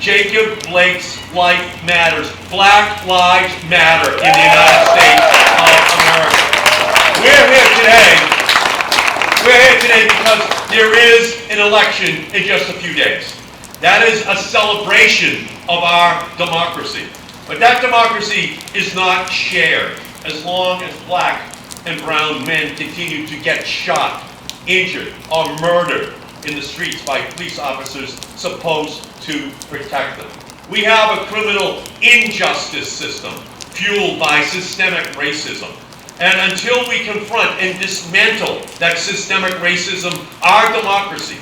Jacob Blake's life matters. Black lives matter in the United States of America. We're here today because there is an election in just a few days. That is a celebration of our democracy. But that democracy is not shared as long as black and brown men continue to get shot, injured, or murdered in the streets by police officers supposed to protect them. We have a criminal injustice system fueled by systemic racism. And until we confront and dismantle that systemic racism, our democracy,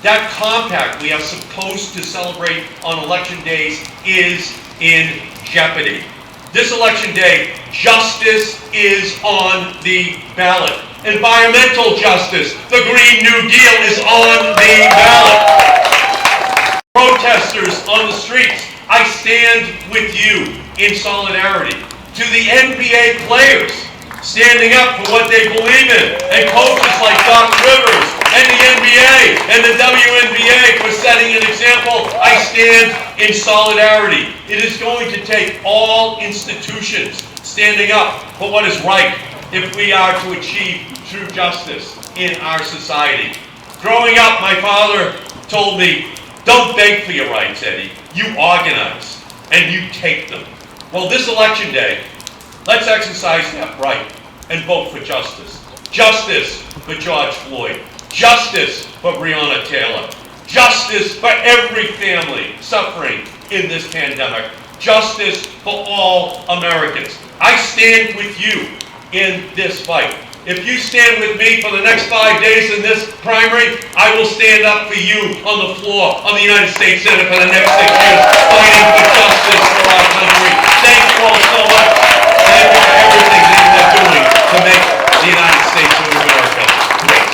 that compact we are supposed to celebrate on election days, is in jeopardy. This election day, justice is on the ballot. Environmental justice, the Green New Deal, is on the ballot. Protesters on the streets, I stand with you in solidarity. To the NBA players, standing up for what they believe in, and coaches like Doc Rivers, and the NBA, and the WNBA for setting an example, I stand in solidarity. It is going to take all institutions standing up for what is right if we are to achieve true justice in our society. Growing up, my father told me, don't beg for your rights, Eddie. You organize, and you take them. Well, this election day, let's exercise that right and vote for justice. Justice for George Floyd. Justice for Breonna Taylor. Justice for every family suffering in this pandemic. Justice for all Americans. I stand with you in this fight. If you stand with me for the next 5 days in this primary, I will stand up for you on the floor of the United States Senate for the next 6 years, fighting for justice for our country. Thank you all so much. Thank you for everything that you are doing to make the United States of America great.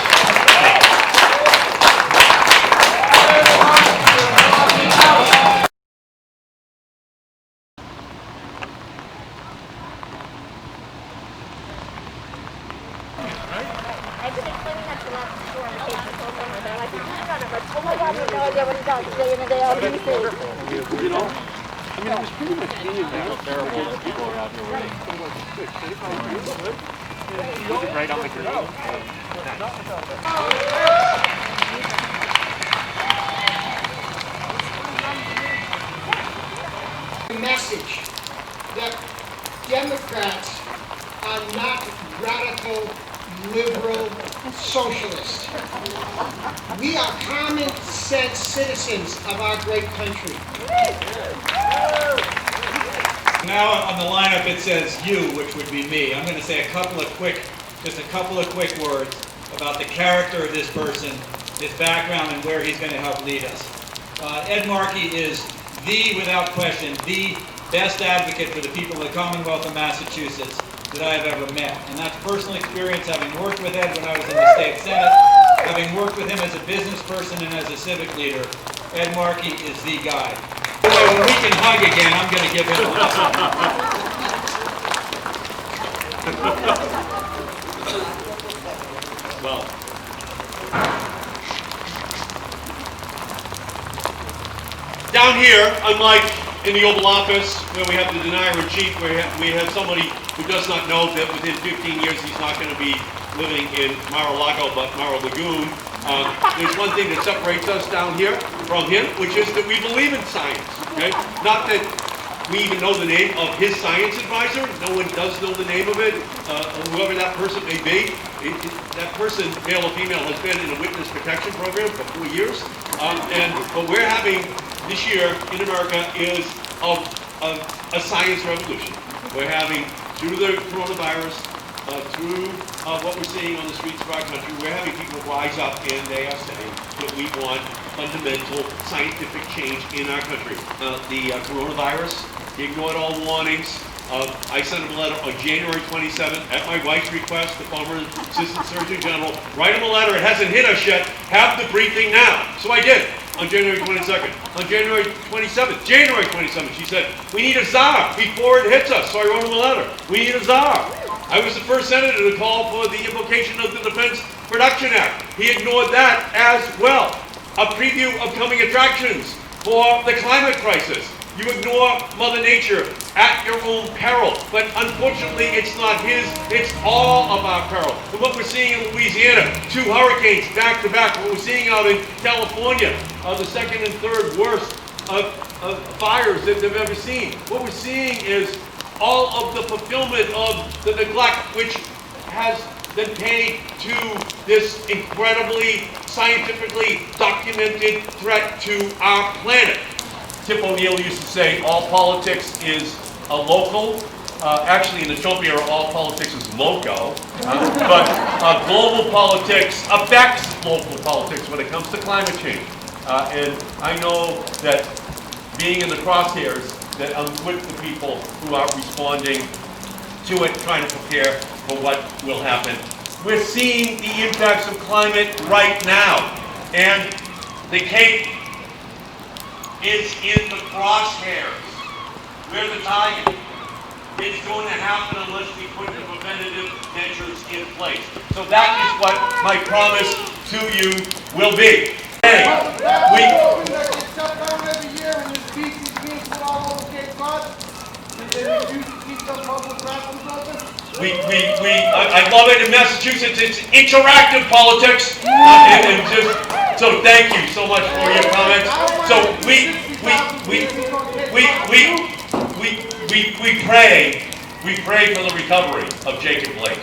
I've been explaining that to lots of people on the case this whole summer. They're like, oh my God, you have no idea what he does day in and day out. You know, I mean, it was pretty much being how terrible the people are out here waiting. Was it right on the green? The message that Democrats are not radical, liberal, socialist. We are common sense citizens of our great country. Now on the lineup it says you, which would be me. I'm going to say just a couple of quick words about the character of this person, his background, and where he's going to help lead us. Ed Markey is without question, the best advocate for the people of the Commonwealth of Massachusetts that I have ever met. And that's personal experience, having worked with Ed when I was in the state Senate, having worked with him as a business person and as a civic leader. Ed Markey is the guy. When we can hug again, I'm going to give him a Well, down here, unlike in the Oval Office, where we have the denier-in-chief, where we have somebody who does not know that within 15 years he's not going to be living in Mar-a-Lago, but Mar-a-Lagoon. There's one thing that separates us down here from him, which is that we believe in science. Okay? Not that we even know the name of his science advisor. No one does know the name of it. Whoever that person may be, that person, male or female, has been in a witness protection program for 4 years. But we're having this year in America is a science revolution. We're having, through the coronavirus, through what we're seeing on the streets of our country, we're having people rise up and they are saying that we want fundamental scientific change in our country. The coronavirus, he ignored all warnings. I sent him a letter on January 27th at my wife's request, the former Assistant Surgeon General. Write him a letter, it hasn't hit us yet, have the briefing now. So I did. On January 22nd. On January 27th, she said, we need a czar before it hits us. So I wrote him a letter. We need a czar. I was the first senator to call for the invocation of the Defense Production Act. He ignored that as well. A preview of coming attractions for the climate crisis. You ignore Mother Nature at your own peril. But unfortunately, it's not his, it's all of our peril. And what we're seeing in Louisiana, 2 hurricanes back to back, what we're seeing out in California, the second and third worst of fires that they've ever seen. What we're seeing is all of the fulfillment of the neglect which has been paid to this incredibly scientifically documented threat to our planet. Tip O'Neill used to say, all politics is a local. Actually, in the Trump era, all politics is loco. But global politics affects local politics when it comes to climate change. And I know that being in the crosshairs, that I'm with the people who are responding to it, trying to prepare for what will happen. We're seeing the impacts of climate right now. And the Cape is in the crosshairs. We're the target. It's going to happen unless we put the preventative measures in place. So that is what my promise to you will be. Hey, I love it in Massachusetts. It's interactive politics, so thank you so much for your comments. So we pray for the recovery of Jacob Blake.